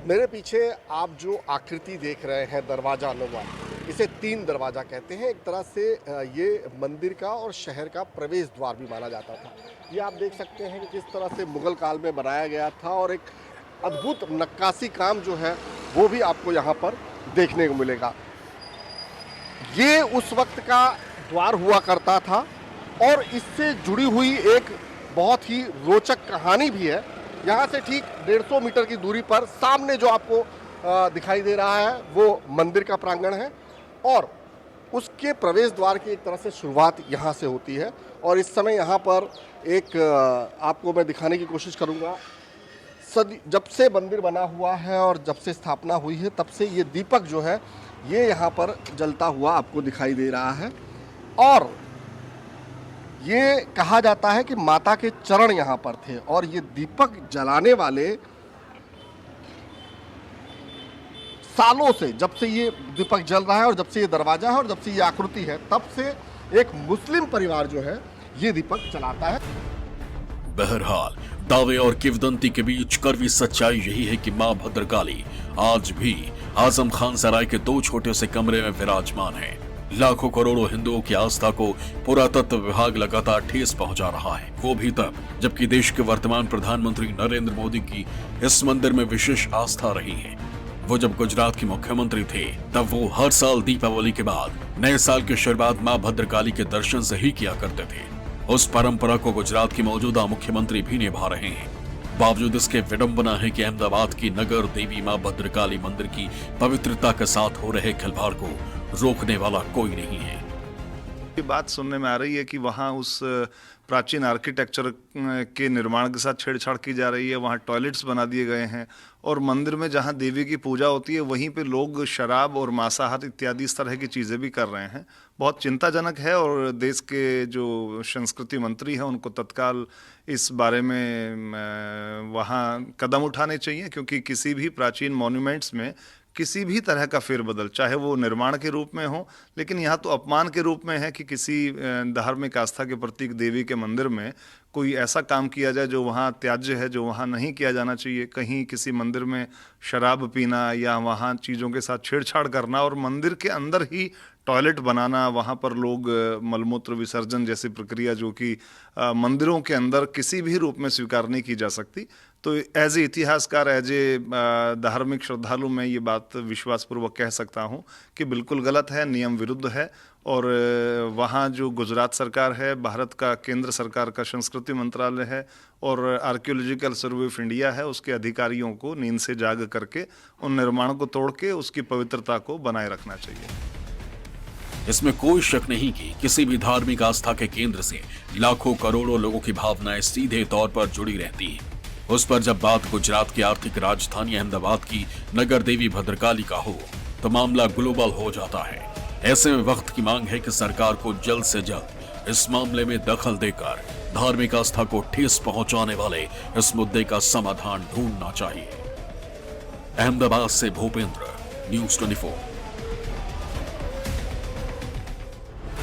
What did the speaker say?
मेरे पीछे आप जो आकृति देख रहे हैं दरवाजा नुमा, इसे तीन दरवाजा कहते हैं। एक तरह से ये मंदिर का और शहर का प्रवेश द्वार भी माना जाता था। ये आप देख सकते हैं कि किस तरह से मुगल काल में बनाया गया था और एक अद्भुत नक्काशी काम जो है वो भी आपको यहाँ पर देखने को मिलेगा। ये उस वक्त का द्वार हुआ करता था और इससे जुड़ी हुई एक बहुत ही रोचक कहानी भी है। यहाँ से ठीक 150 मीटर की दूरी पर सामने जो आपको दिखाई दे रहा है वो मंदिर का प्रांगण है और उसके प्रवेश द्वार की एक तरह से शुरुआत यहाँ से होती है। और इस समय यहाँ पर एक आपको मैं दिखाने की कोशिश करूँगा। जब से मंदिर बना हुआ है और जब से स्थापना हुई है तब से ये दीपक जो है ये यहाँ पर जलता हुआ आपको दिखाई दे रहा है। और ये कहा जाता है कि माता के चरण यहाँ पर थे और ये दीपक जलाने वाले सालों से, जब से ये दीपक जल रहा है और जब से ये दरवाजा है और जब से ये आकृति है, तब से एक मुस्लिम परिवार जो है ये दीपक जलाता है। बहरहाल दावे और किवदंती के बीच कड़वी सच्चाई यही है कि मां भद्रकाली आज भी आजम खान सराय के दो छोटे से कमरे में विराजमान है। लाखों करोड़ों हिंदुओं की आस्था को पुरातत्व विभाग लगातार ठेस पहुंचा रहा है, वो भी तब जबकि देश के वर्तमान प्रधानमंत्री नरेंद्र मोदी की इस मंदिर में विशेष आस्था रही है। वो जब गुजरात के मुख्यमंत्री थे तब वो हर साल दीपावली के बाद नए साल की शुरुआत मां भद्रकाली के दर्शन से ही किया करते थे। उस परंपरा को गुजरात की मौजूदा मुख्यमंत्री भी निभा रहे हैं। बावजूद इसके विडंबना है कि अहमदाबाद की नगर देवी मां भद्रकाली मंदिर की पवित्रता के साथ हो रहे खिलवाड़ को रोकने वाला कोई नहीं है। ये बात सुनने में आ रही है कि वहाँ उस प्राचीन आर्किटेक्चर के निर्माण के साथ छेड़छाड़ की जा रही है। वहाँ टॉयलेट्स बना दिए गए हैं और मंदिर में जहाँ देवी की पूजा होती है वहीं पे लोग शराब और मांसाहार इत्यादि इस तरह की चीज़ें भी कर रहे हैं। बहुत चिंताजनक है और देश के जो संस्कृति मंत्री हैं उनको तत्काल इस बारे में वहाँ कदम उठाने चाहिए, क्योंकि किसी भी प्राचीन मॉन्यूमेंट्स में किसी भी तरह का फेरबदल, चाहे वो निर्माण के रूप में हो, लेकिन यहाँ तो अपमान के रूप में है कि किसी धार्मिक आस्था के प्रतीक देवी के मंदिर में कोई ऐसा काम किया जाए जो वहाँ त्याज्य है, जो वहाँ नहीं किया जाना चाहिए। कहीं किसी मंदिर में शराब पीना या वहाँ चीज़ों के साथ छेड़छाड़ करना और मंदिर के अंदर ही टॉयलेट बनाना, वहाँ पर लोग मलमूत्र विसर्जन जैसी प्रक्रिया जो कि मंदिरों के अंदर किसी भी रूप में स्वीकार नहीं की जा सकती। तो एज ए इतिहासकार, एज ए धार्मिक श्रद्धालु मैं ये बात विश्वासपूर्वक कह सकता हूँ कि बिल्कुल गलत है, नियम विरुद्ध है। और वहाँ जो गुजरात सरकार है, भारत का केंद्र सरकार का संस्कृति मंत्रालय है और आर्कियोलॉजिकल सर्वे ऑफ इंडिया है, उसके अधिकारियों को नींद से जाग करके उन निर्माणों को तोड़ के उसकी पवित्रता को बनाए रखना चाहिए। इसमें कोई शक नहीं कि किसी भी धार्मिक आस्था के केंद्र से लाखों करोड़ों लोगों की भावनाएं सीधे तौर पर जुड़ी रहती हैं। उस पर जब बात गुजरात की आर्थिक राजधानी अहमदाबाद की नगर देवी भद्रकाली का हो तो मामला ग्लोबल हो जाता है। ऐसे में वक्त की मांग है कि सरकार को जल्द से जल्द इस मामले में दखल देकर धार्मिक आस्था को ठेस पहुंचाने वाले इस मुद्दे का समाधान ढूंढना चाहिए। अहमदाबाद से भूपेंद्र, न्यूज़ 24।